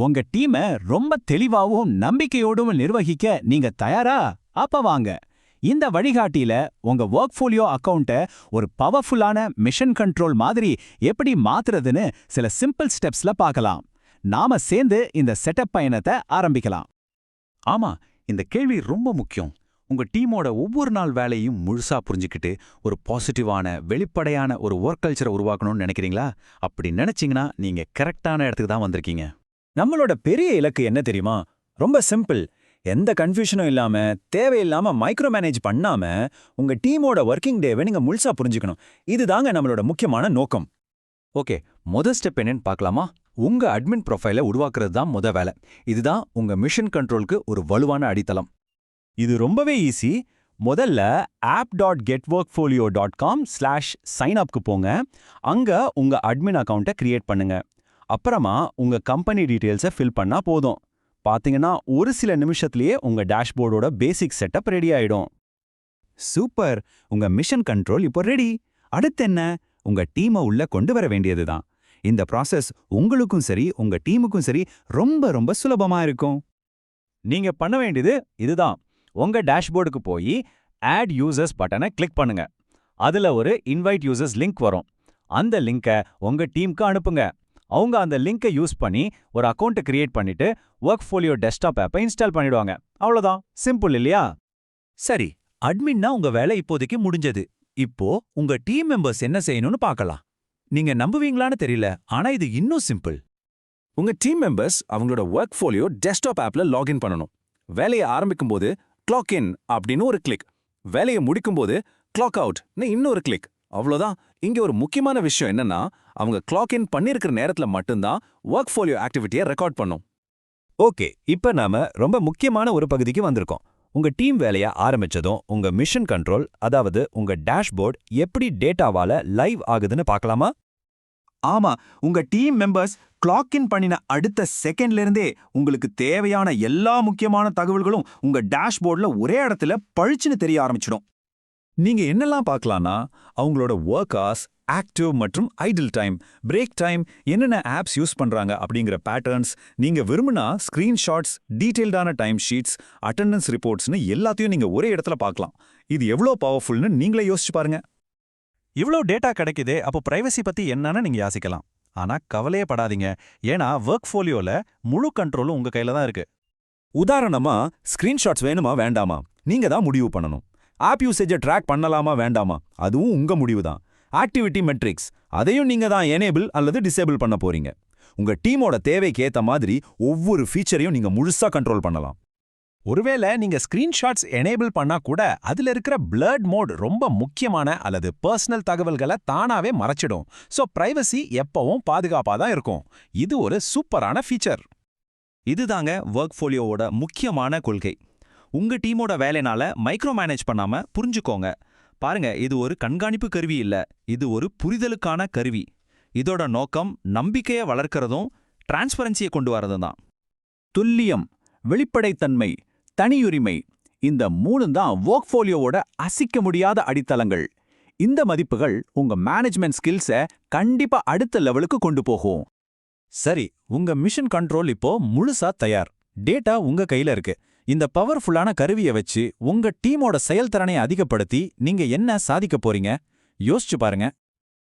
உங்க டீம ரொம்ப தெளிவாவும் நம்பிக்கையோடும் நிர்வகிக்க நீங்க தயாரா? அப்ப வாங்க, இந்த வழிகாட்டியில உங்க வொர்க்ஃபோலியோ அக்கவுண்ட்டை ஒரு பவர்ஃபுல்லான மிஷன் கண்ட்ரோல் மாதிரி எப்படி மாத்துறதுன்னு சில சிம்பிள் ஸ்டெப்ஸ்ல பார்க்கலாம். நாம சேர்ந்து இந்த செட்டப் பயணத்தை ஆரம்பிக்கலாம். ஆமா, இந்த கேள்வி ரொம்ப முக்கியம். உங்க டீமோட ஒவ்வொரு நாள் வேலையும் முழுசா புரிஞ்சுக்கிட்டு ஒரு பாசிட்டிவான வெளிப்படையான ஒரு ஒர்க் கல்ச்சரை உருவாக்கணும்னு நினைக்கிறீங்களா? அப்படி நினைச்சீங்கன்னா நீங்க கரெக்டான இடத்துக்கு தான் வந்திருக்கீங்க. நம்மளோட பெரிய இலக்கு என்ன தெரியுமா? ரொம்ப சிம்பிள். எந்த கன்ஃபியூஷனும் இல்லாம, தேவையில்லாம மைக்ரோ மேனேஜ் பண்ணாம உங்க டீமோட ஒர்க்கிங் டேவை நீங்க முழுசா புரிஞ்சுக்கணும். இதுதாங்க நம்மளோட முக்கியமான நோக்கம். ஓகே, ஸ்டெப் என்னன்னு பார்க்கலாமா? உங்க அட்மின் ப்ரொஃபைலை உருவாக்குறது தான் வேலை. இதுதான் உங்க மிஷன் கண்ட்ரோலுக்கு ஒரு வலுவான அடித்தளம். இது ரொம்பவே ஈஸி. முதல்ல app.getworkfolio.com/sign-upக்கு போங்க. அங்க உங்க அட்மின் அக்கவுண்ட்டை கிரியேட் பண்ணுங்க. அப்புறமா உங்க கம்பெனி டீடைல்ஸை ஃபில் பண்ணா போதும். பாத்தீங்கன்னா ஒரு சில நிமிஷத்துலயே உங்க டேஷ்போர்டோட பேசிக் செட்டப் ரெடி ஆயிடும். சூப்பர்! உங்க மிஷன் கண்ட்ரோல் இப்போ ரெடி. அடுத்து என்ன? உங்க டீமை உள்ள கொண்டு வர வேண்டியதுதான். இந்த ப்ராசஸ் உங்களுக்கும் சரி உங்க டீமுக்கும் சரி ரொம்ப ரொம்ப சுலபமா இருக்கும். நீங்க பண்ண வேண்டியது இதுதான். உங்க டேஷ்போர்டுக்கு போய் ஆட் யூசர்ஸ் பட்டனை கிளிக் பண்ணுங்க. அதுல ஒரு இன்வைட் யூசர்ஸ் லிங்க் வரும். அந்த லிங்கை உங்க டீமுக்கு அனுப்புங்க. அவங்க அந்த லிங்கை யூஸ் பண்ணி ஒரு அக்கவுண்ட் கிரியேட் பண்ணிட்டு வொர்க்ஃபோலியோ டெஸ்க்டாப் ஆப்பை இன்ஸ்டால் பண்ணிடுவாங்க. அவ்வளவுதான். சிம்பிள் இல்லையா? சரி, அட்மின்னா உங்க வேலை இப்போதைக்கு முடிஞ்சது. இப்போ உங்க டீம் மெம்பர்ஸ் என்ன செய்யணும்னு பார்க்கலாம். நீங்க நம்புவீங்களான்னு தெரியல, ஆனா இது இன்னும் சிம்பிள். உங்க டீம் மெம்பர்ஸ் அவங்களோட வொர்க்ஃபோலியோ டெஸ்க்டாப் ஆப்ல லாகின் பண்ணணும். வேலையை ஆரம்பிக்கும் போது கிளாக் இன் அப்படின்னு ஒரு கிளிக், வேலையை முடிக்கும் போது கிளாக் அவுட்னு இன்னொரு கிளிக். அவ்வளோதான். இங்க ஒரு முக்கியமான விஷயம் என்னன்னா, அவங்க கிளாக் இன் பண்ணிருக்கிற நேரத்துல மட்டும்தான் வொர்க்ஃபோலியோ ஆக்டிவிட்டியை ரெக்கார்ட் பண்ணும். ஓகே, இப்ப நாம ரொம்ப முக்கியமான ஒரு பகுதிக்கு வந்திருக்கோம். உங்க டீம் வேலையை ஆரம்பிச்சதும் உங்க மிஷன் கண்ட்ரோல், அதாவது உங்க டேஷ்போர்ட் எப்படி டேட்டாவால லைவ் ஆகுதுன்னு பார்க்கலாமா? ஆமா, உங்க டீம் மெம்பர்ஸ் கிளாக் இன் பண்ணின அடுத்த செகண்ட்ல இருந்தே உங்களுக்கு தேவையான எல்லா முக்கியமான தகவல்களும் உங்க டேஷ்போர்ட்ல ஒரே இடத்துல பளிச்சுன்னு தெரிய ஆரம்பிச்சிடும். நீங்க என்னெல்லாம் பார்க்கலாம்னா, அவங்களோட ஒர்க் ஹவர்ஸ், ஆக்டிவ் மற்றும் ஐடில் டைம், பிரேக் டைம், என்னென்ன ஆப்ஸ் யூஸ் பண்றாங்க அப்படிங்கிற பேட்டர்ன்ஸ், நீங்க விரும்பினா ஸ்கிரீன்ஷாட்ஸ், டீடைல்டான டைம் ஷீட்ஸ், அட்டெண்டன்ஸ் ரிப்போர்ட்ஸ்னு எல்லாத்தையும் நீங்க ஒரே இடத்துல பார்க்கலாம். இது எவ்வளோ பவர்ஃபுல்னு நீங்களே யோசிச்சு பாருங்க. இவ்வளோ டேட்டா கிடைக்குதே, அப்போ பிரைவசி பத்தி என்னன்னு நீங்க யோசிக்கலாம். ஆனா கவலையே படாதீங்க, ஏன்னா வொர்க்ஃபோலியோல முழு கண்ட்ரோலும் உங்க கையில தான் இருக்கு. உதாரணமா, ஸ்கிரீன்ஷாட்ஸ் வேணுமா வேண்டாமா நீங்க தான் முடிவு பண்ணணும். ஆப் யூசேஜை ட்ராக் பண்ணலாமா வேண்டாமா அதுவும் உங்க முடிவு தான். ஆக்டிவிட்டி மெட்ரிக்ஸ், அதையும் நீங்க தான் எனேபிள் அல்லது டிசேபிள் பண்ண போறீங்க. உங்க டீமோட தேவைக்கு ஏத்த மாதிரி ஒவ்வொரு ஃபீச்சரையும் நீங்க முழுசா கண்ட்ரோல் பண்ணலாம். ஒருவேளை நீங்க ஸ்கிரீன்ஷாட்ஸ் எனேபிள் பண்ணா கூட அதுல இருக்கிற பிளர்ட் மோட் ரொம்ப முக்கியமான அல்லது பர்சனல் தகவல்களை தானாவே மறைச்சிடும். சோ பிரைவசி எப்பவும் பாதுகாப்பா தான் இருக்கும். இது ஒரு சூப்பரான ஃபீச்சர். இதுதாங்க வொர்க்ஃபோலியோவோட முக்கியமான கொள்கை. உங்க டீமோட வேலைனால மைக்ரோ மேனேஜ் பண்ணாம புரிஞ்சுக்கோங்க. பாருங்க, இது ஒரு கண்காணிப்பு கருவி இல்ல, இது ஒரு புரிதலுக்கான கருவி. இதோட நோக்கம் நம்பிக்கையை வளர்க்கறதும் டிரான்ஸ்பரன்சியை கொண்டு வரதும் தான். துல்லியம், வெளிப்படைத்தன்மை, தனியுரிமை, இந்த மூணும் தான் வொர்க்ஃபோலியோவோட அசைக்க முடியாத அடித்தளங்கள். இந்த மதிப்புகள் உங்க மேனேஜ்மெண்ட் ஸ்கில்ஸை கண்டிப்பா அடுத்த லெவலுக்கு கொண்டு போகும். சரி, உங்க மிஷன் கண்ட்ரோல் இப்போ முழுசா தயார். டேட்டா உங்க கையில இருக்கு. இந்த பவர்ஃபுல்லான கருவியை வச்சு உங்க டீமோட செயல்திறனை அதிகப்படுத்தி நீங்க என்ன சாதிக்க போறீங்க? யோசிச்சு பாருங்க.